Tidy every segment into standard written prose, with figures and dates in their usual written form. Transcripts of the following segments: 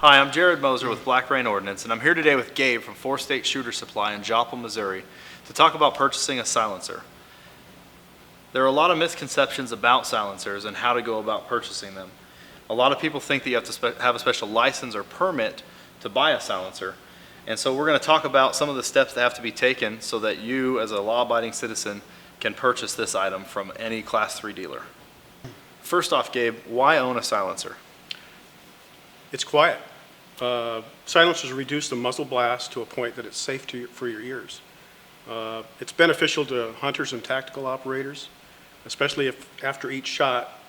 Hi, I'm Jared Moser with Black Rain Ordnance, and I'm here today with Gabe from 4 State Shooter Supply in Joplin, Missouri, to talk about purchasing a silencer. There are a lot of misconceptions about silencers and how to go about purchasing them. A lot of people think that you have to have a special license or permit to buy a silencer, and so we're going to talk about some of the steps that have to be taken so that you, as a law-abiding citizen, can purchase this item from any Class 3 dealer. First off, Gabe, why own a silencer? It's quiet. Silencers reduce the muzzle blast to a point that it's safe for your ears. It's beneficial to hunters and tactical operators, especially if after each shot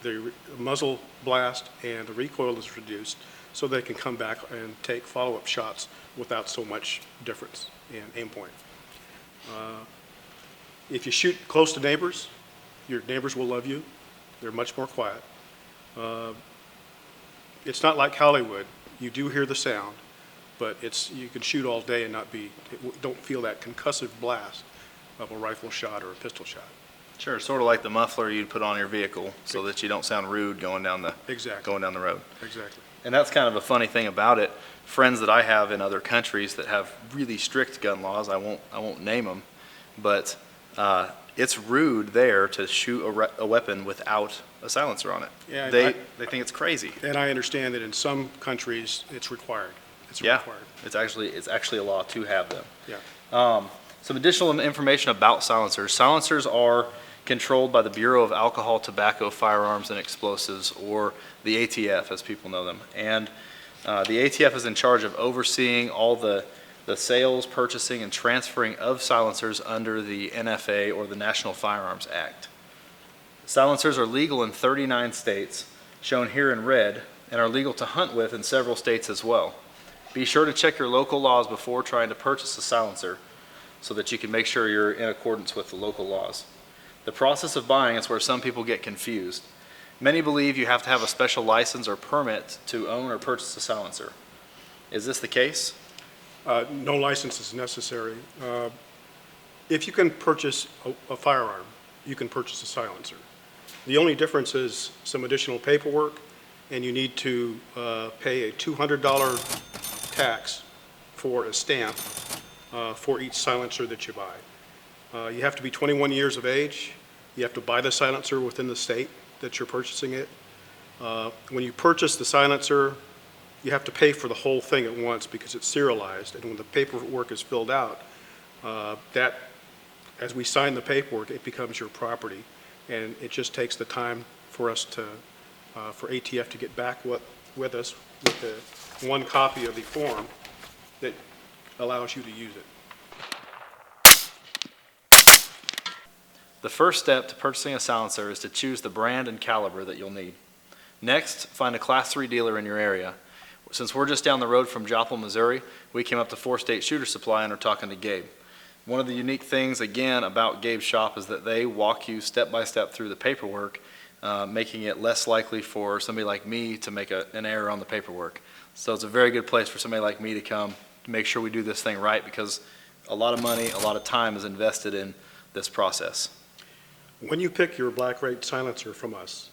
the muzzle blast and the recoil is reduced so they can come back and take follow-up shots without so much difference in aim point. If you shoot close to neighbors, your neighbors will love you. They're much more quiet. It's not like Hollywood. You do hear the sound, but you can shoot all day and don't feel that concussive blast of a rifle shot or a pistol shot. Sure, sort of like the muffler you'd put on your vehicle so that you don't sound rude going down the road. Exactly. And that's kind of a funny thing about it. Friends that I have in other countries that have really strict gun laws, I won't name them, but it's rude there to shoot a weapon without a silencer on it. Yeah, they think it's crazy. And I understand that in some countries it's required. Required. It's actually a law to have them. Yeah. Some additional information about silencers. Silencers are controlled by the Bureau of Alcohol, Tobacco, Firearms, and Explosives, or the ATF as people know them. And the ATF is in charge of overseeing all the sales, purchasing, and transferring of silencers under the NFA, or the National Firearms Act. Silencers are legal in 39 states, shown here in red, and are legal to hunt with in several states as well. Be sure to check your local laws before trying to purchase a silencer so that you can make sure you're in accordance with the local laws. The process of buying is where some people get confused. Many believe you have to have a special license or permit to own or purchase a silencer. Is this the case? No license is necessary. If you can purchase a firearm, you can purchase a silencer. The only difference is some additional paperwork, and you need to pay a $200 tax for a stamp for each silencer that you buy. You have to be 21 years of age. You have to buy the silencer within the state that you're purchasing it. When you purchase the silencer, you have to pay for the whole thing at once because it's serialized, and when the paperwork is filled out, as we sign the paperwork, it becomes your property, and it just takes the time for us for ATF to get back with us with the one copy of the form that allows you to use it. The first step to purchasing a silencer is to choose the brand and caliber that you'll need. Next, find a Class 3 dealer in your area. Since we're just down the road from Joplin, Missouri, we came up to 4 State Shooter Supply and are talking to Gabe. One of the unique things, again, about Gabe's shop is that they walk you step by step through the paperwork, making it less likely for somebody like me to make an error on the paperwork. So it's a very good place for somebody like me to come to make sure we do this thing right, because a lot of money, a lot of time is invested in this process. When you pick your Black Rain silencer from us,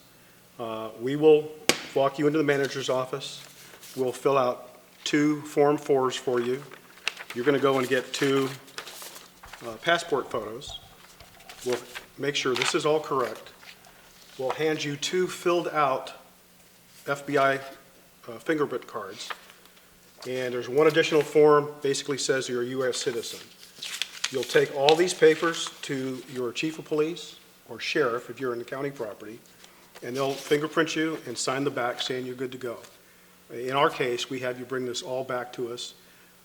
we will walk you into the manager's office. We'll fill out 2 Form 4s for you. You're going to go and get 2 passport photos. We'll make sure this is all correct. We'll hand you 2 filled out FBI fingerprint cards. And there's one additional form, basically says you're a U.S. citizen. You'll take all these papers to your chief of police or sheriff if you're in the county property, and they'll fingerprint you and sign the back saying you're good to go. In our case, we have you bring this all back to us.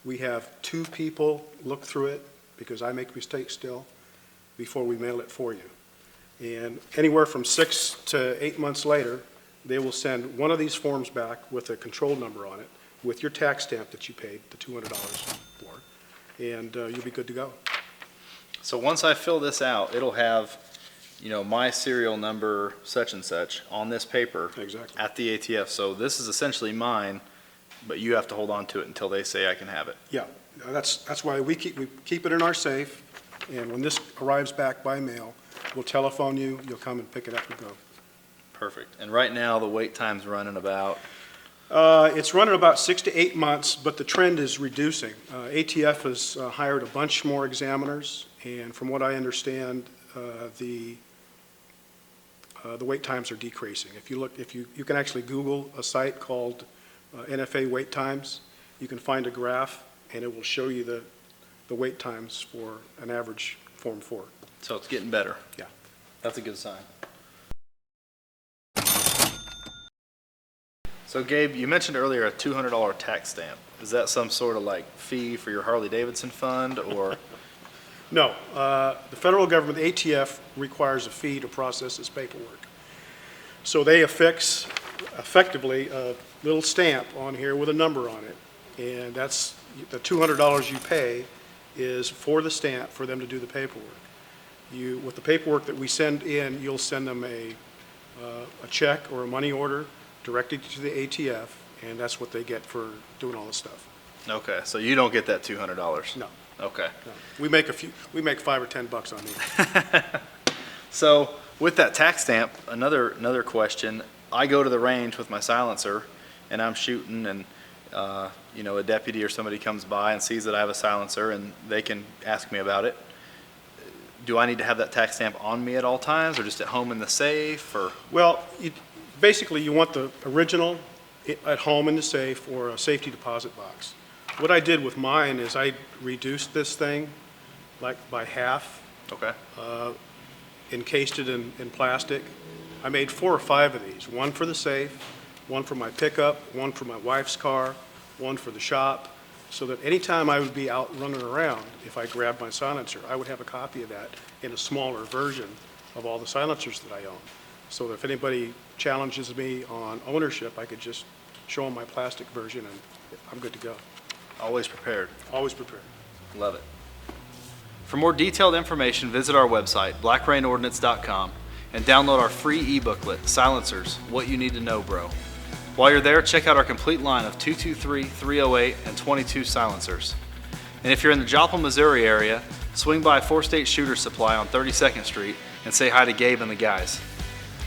We have 2 people look through it, because I make mistakes still, before we mail it for you. And anywhere from 6 to 8 months later, they will send one of these forms back with a control number on it, with your tax stamp that you paid the $200 for, and you'll be good to go. So once I fill this out, it'll have, my serial number such and such on this paper. Exactly. At the ATF. So this is essentially mine, but you have to hold on to it until they say I can have it. Yeah, that's why we keep it in our safe, and when this arrives back by mail, we'll telephone you, you'll come and pick it up and go. Perfect. And right now the wait time's running about It's running about 6 to 8 months, but the trend is reducing. ATF has hired a bunch more examiners, and from what I understand, the wait times are decreasing. If you can actually Google a site called NFA wait times, you can find a graph, and it will show you the wait times for an average Form 4. So it's getting better. Yeah. That's a good sign. So Gabe, you mentioned earlier a $200 tax stamp. Is that some sort of like fee for your Harley Davidson fund, or? No, the federal government, the ATF, requires a fee to process this paperwork. So they affix effectively a little stamp on here with a number on it, and that's the $200 you pay is for the stamp for them to do the paperwork. With the paperwork that we send in, you'll send them a check or a money order directed to the ATF, and that's what they get for doing all this stuff. Okay, so you don't get that $200? No. Okay. No. We make $5 or $10 on these. So with that tax stamp, another question. I go to the range with my silencer, and I'm shooting, and a deputy or somebody comes by and sees that I have a silencer, and they can ask me about it. Do I need to have that tax stamp on me at all times, or just at home in the safe, or? Well, basically, you want the original at home in the safe or a safety deposit box. What I did with mine is I reduced this thing like by half. Okay. Encased it in plastic. I made 4 or 5 of these, one for the safe, one for my pickup, one for my wife's car, one for the shop, so that anytime I would be out running around, if I grabbed my silencer, I would have a copy of that in a smaller version of all the silencers that I own. So that if anybody challenges me on ownership, I could just show them my plastic version and I'm good to go. Always prepared. Always prepared. Love it. For more detailed information, visit our website, blackrainordnance.com, and download our free e-booklet, Silencers, What You Need to Know, Bro. While you're there, check out our complete line of 223, 308, and 22 silencers. And if you're in the Joplin, Missouri area, swing by 4-State Shooter Supply on 32nd Street and say hi to Gabe and the guys.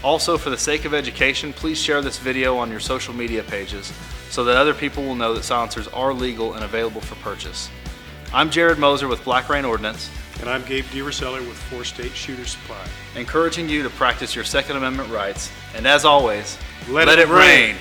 Also, for the sake of education, please share this video on your social media pages so that other people will know that silencers are legal and available for purchase. I'm Jared Moser with Black Rain Ordnance. And I'm Gabe DeRocili with 4-State Shooter Supply. Encouraging you to practice your Second Amendment rights. And as always, let it rain.